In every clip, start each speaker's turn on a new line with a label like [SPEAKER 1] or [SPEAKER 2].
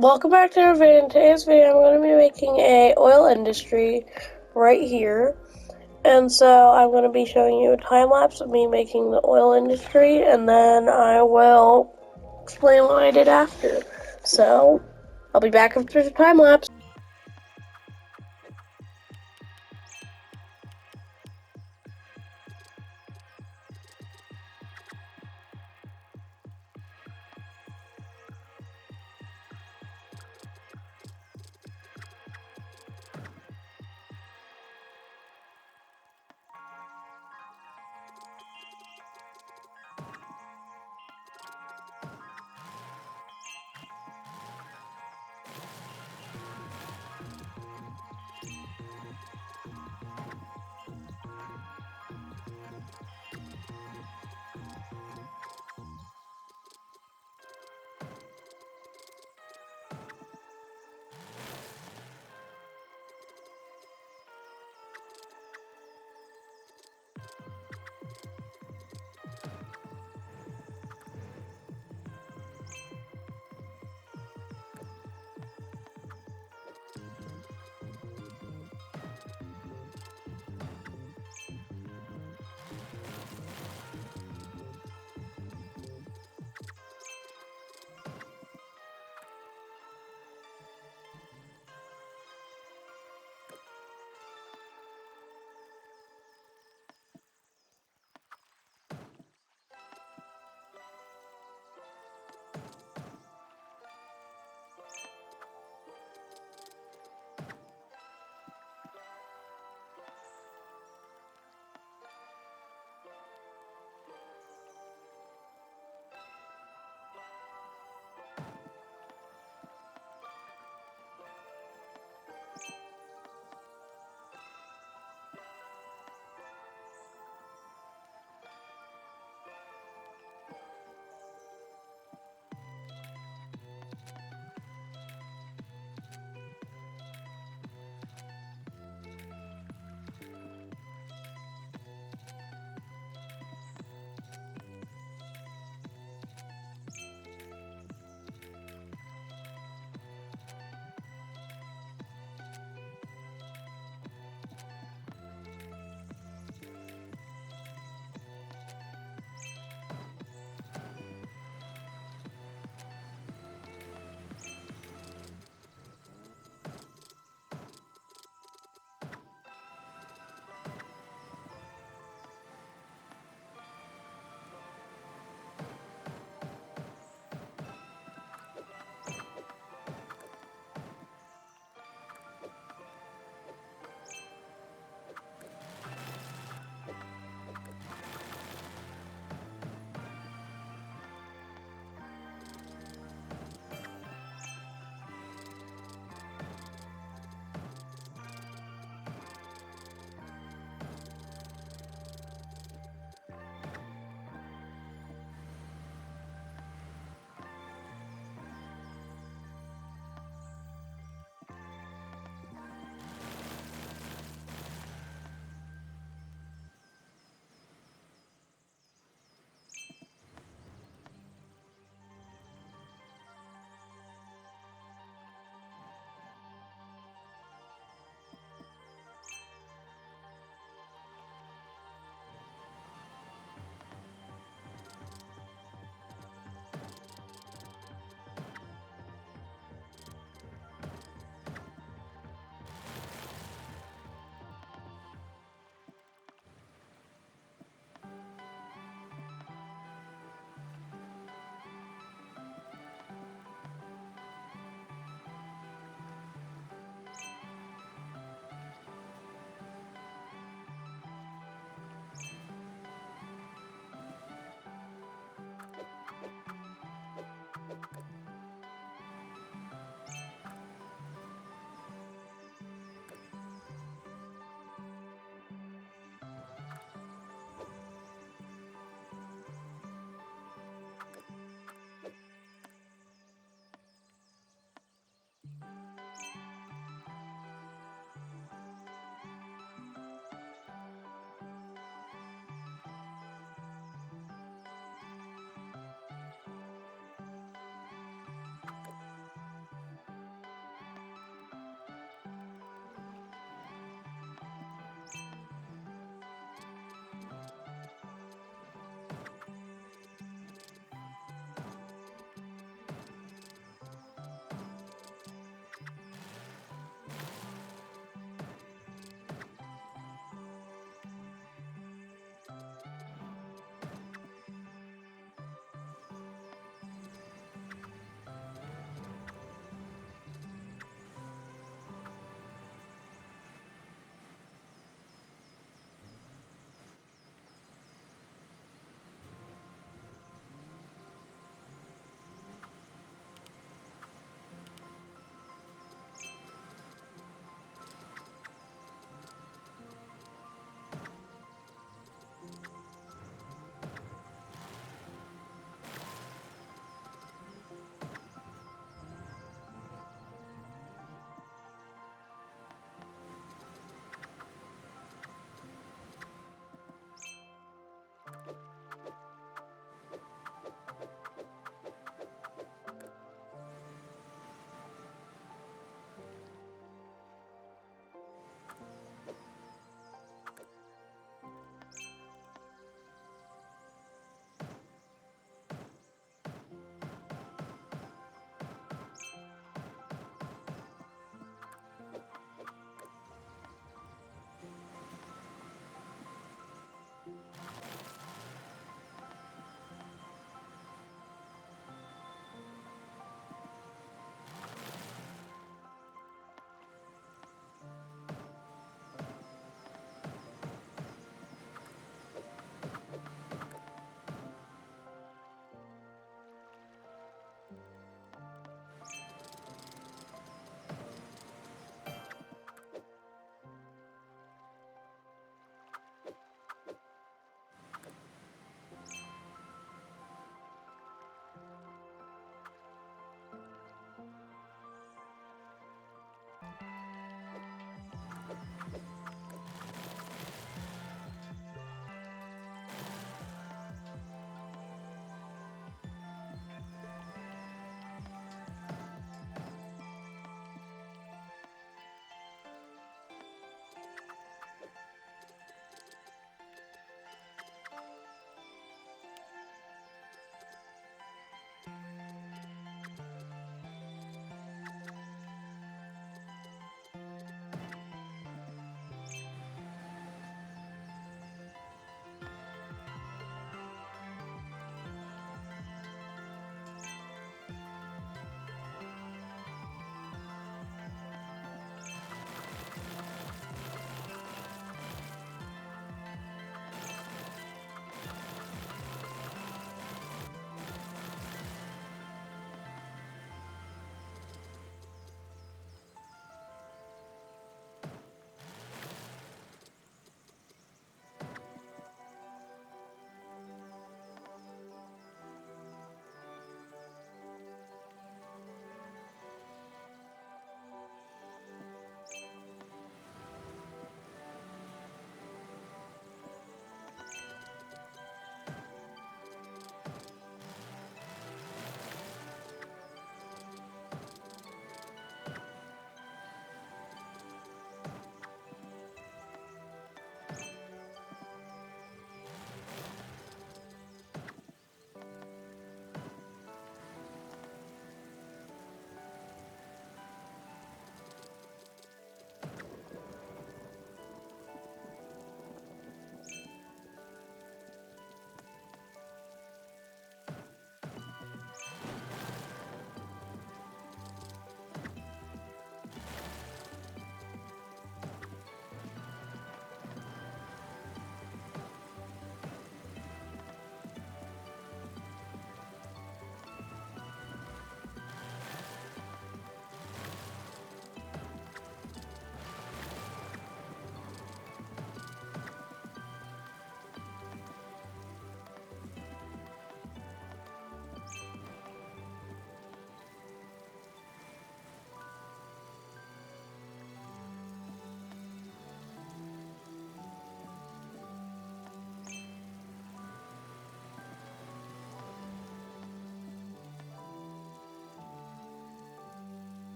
[SPEAKER 1] Welcome back to our video. In today's video, I'm going to be making a oil industry right here. And so I'm going to be showing you a time lapse of me making the oil industry, and then I will explain what I did after. So I'll be back after the time lapse.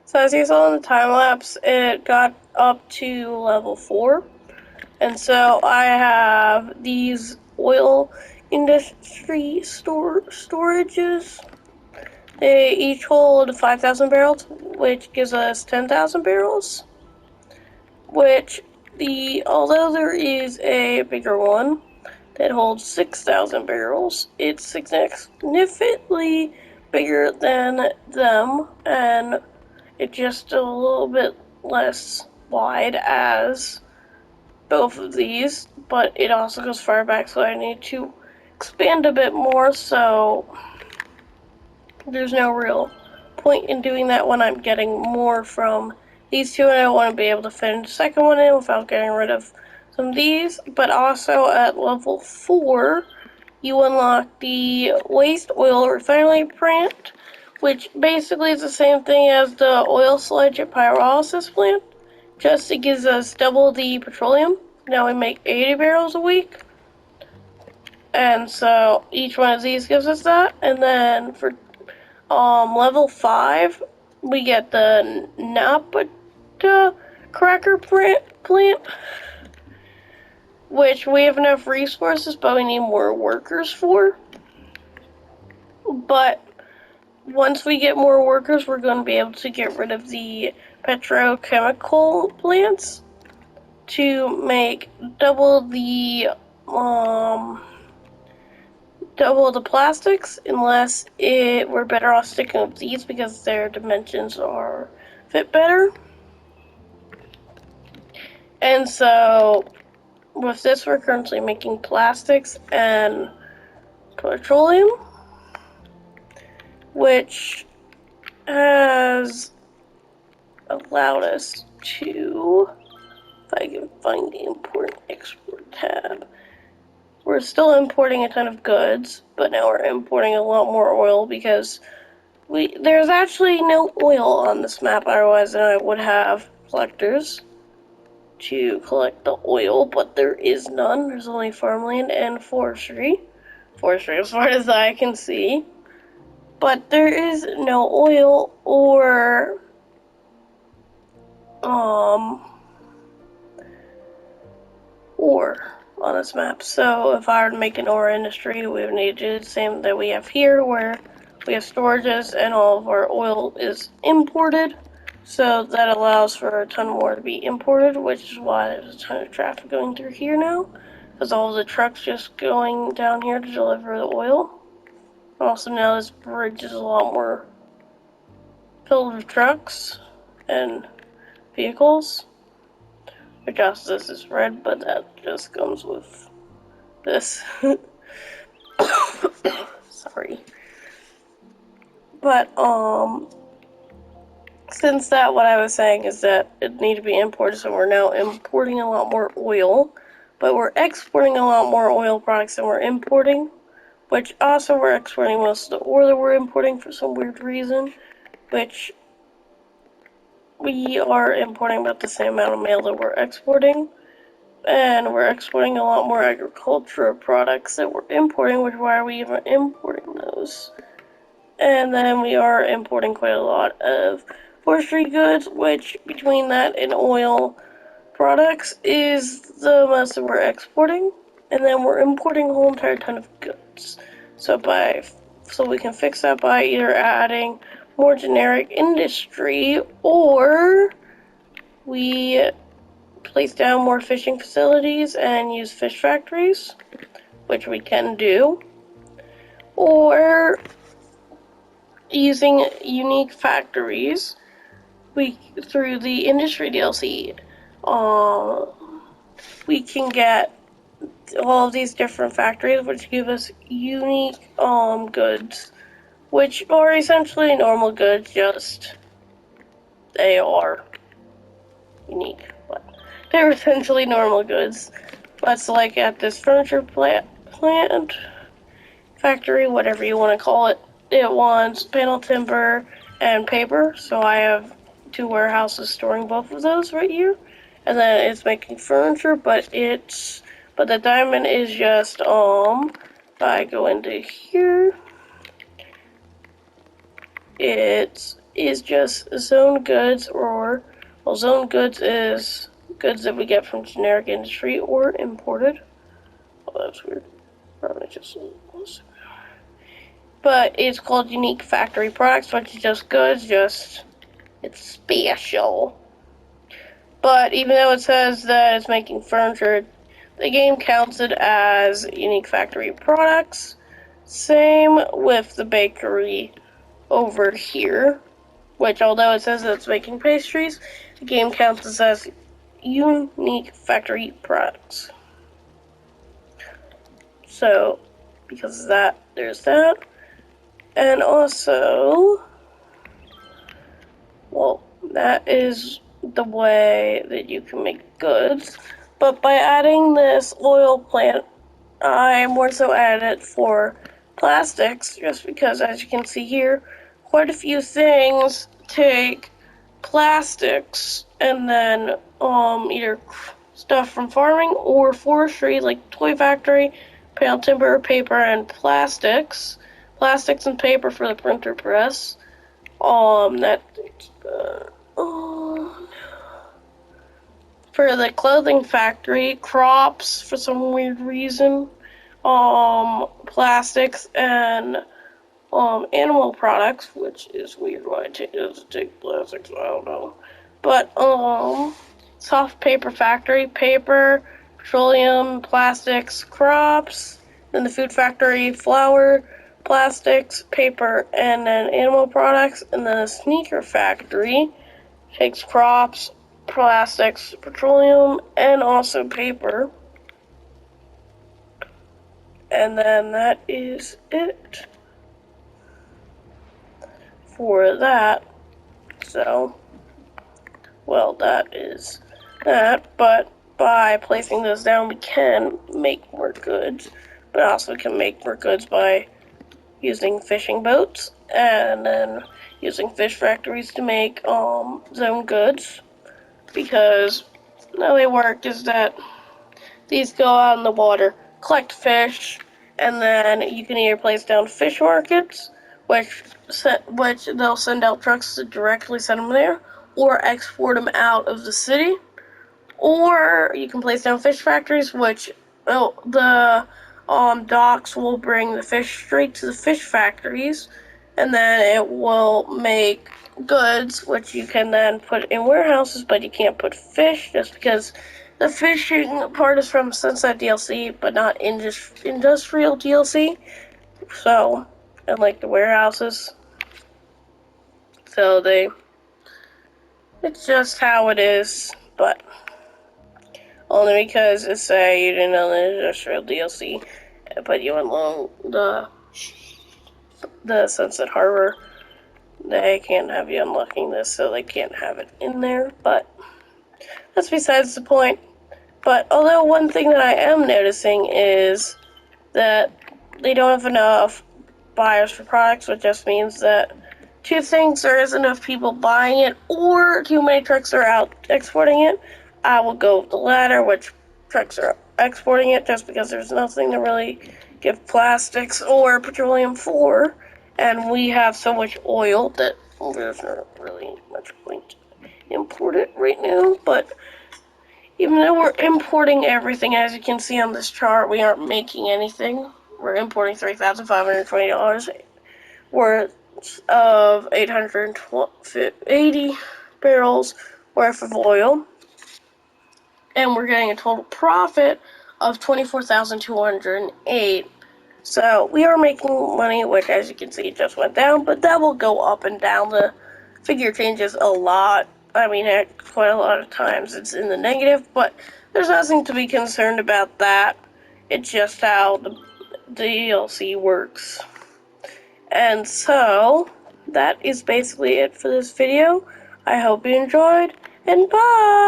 [SPEAKER 1] So as you saw in the time lapse, it got up to level 4. And so I have these oil industry storages. They each hold 5,000 barrels, which gives us 10,000 barrels. Although there is a bigger one that holds 6,000 barrels, it's significantly bigger than them, and it's just a little bit less wide as both of these, but it also goes far back, so I need to expand a bit more, so there's no real point in doing that when I'm getting more from these two, and I want to be able to fit the second one in without getting rid of some of these. But also at level 4, you unlock the waste oil refinery plant, which basically is the same thing as the oil sludge at pyrolysis plant, just it gives us double the petroleum. Now we make 80 barrels a week, and so each one of these gives us that. And then for level 5, we get the Napata cracker plant, which we have enough resources, but we need more workers for. But once we get more workers, we're going to be able to get rid of the petrochemical plants to make double the plastics, unless we're better off sticking with these because their dimensions are fit better. And so with this, we're currently making plastics and petroleum, which has allowed us to, if I can find the import export tab, we're still importing a ton of goods, but now we're importing a lot more oil because there's actually no oil on this map, otherwise I would have collectors to collect the oil, but there is none. There's only farmland and forestry. Forestry as far as I can see. But there is no oil or ore on this map. So if I were to make an ore industry, we would need to do the same that we have here, where we have storages and all of our oil is imported. So that allows for a ton more to be imported, which is why there's a ton of traffic going through here now, because all the trucks just going down here to deliver the oil. Also now this bridge is a lot more filled with trucks and vehicles. Which also this is red, but that just comes with this. Sorry. But, since that, what I was saying is that it needs to be imported, so we're now importing a lot more oil, but we're exporting a lot more oil products than we're importing, which also we're exporting most of the ore that we're importing for some weird reason, which we are importing about the same amount of mail that we're exporting. And we're exporting a lot more agricultural products that we're importing, which why are we even importing those? And then we are importing quite a lot of forestry goods, which between that and oil products is the most that we're exporting. And then we're importing a whole entire ton of goods. So we can fix that by either adding more generic industry, or we place down more fishing facilities and use fish factories, which we can do, or using unique factories through the industry DLC, we can get all of these different factories which give us unique goods, which are essentially normal goods, just they are unique, but they're essentially normal goods. Let's like at this furniture plant factory, whatever you want to call it. It wants panel timber and paper, so I have 2 warehouses storing both of those right here. And then it's making furniture, but the diamond is just if I go into here, it's is just zone goods, or, well, zone goods is goods that we get from generic industry or imported. Oh, that's weird. Probably just, but it's called unique factory products, which is just goods, just, it's special. But even though it says that it's making furniture, the game counts it as unique factory products. Same with the bakery over here, which, although it says that it's making pastries, the game counts it as unique factory products. So, because of that, there's that. And also, well, that is the way that you can make goods. But by adding this oil plant, I more so added it for plastics, just because, as you can see here, quite a few things take plastics and then either stuff from farming or forestry, like toy factory, pale timber, paper, and plastics. Plastics and paper for the printer press. That for the clothing factory, crops for some weird reason, plastics and animal products, which is weird why it doesn't take plastics, I don't know. But soft paper factory, paper, petroleum, plastics, crops. Then the food factory, flour, plastics, paper, and then animal products. And then the sneaker factory takes crops, plastics, petroleum, and also paper. And then that is it for that. So, well, that is that. But by placing those down, we can make more goods, but also can make more goods by using fishing boats and then using fish factories to make zone goods. Because how they work is that these go out in the water, collect fish, and then you can either place down fish markets, which they'll send out trucks to directly send them there, or export them out of the city. Or you can place down fish factories, which the docks will bring the fish straight to the fish factories, and then it will make goods, which you can then put in warehouses, but you can't put fish just because the fishing part is from Sunset DLC, but not Industrial DLC. So, and like the warehouses. So it's just how it is, but only because it's you didn't know the Industrial DLC, but you unload the Sunset Harbor. They can't have you unlocking this, so they can't have it in there, but that's besides the point. But although one thing that I am noticing is that they don't have enough buyers for products, which just means that two things: there isn't enough people buying it, or too many trucks are out exporting it. I will go with the latter, which trucks are exporting it, just because there's nothing to really give plastics or petroleum for, and we have so much oil that there's not really much point to import it right now. But even though we're importing everything, as you can see on this chart, we aren't making anything. We're importing $3,520 worth of 880 barrels worth of oil. And we're getting a total profit of 24,208. So we are making money, which, as you can see, just went down, but that will go up and down. The figure changes a lot. I mean, quite a lot of times it's in the negative, but there's nothing to be concerned about that. It's just how the DLC works. And so, that is basically it for this video. I hope you enjoyed, and bye!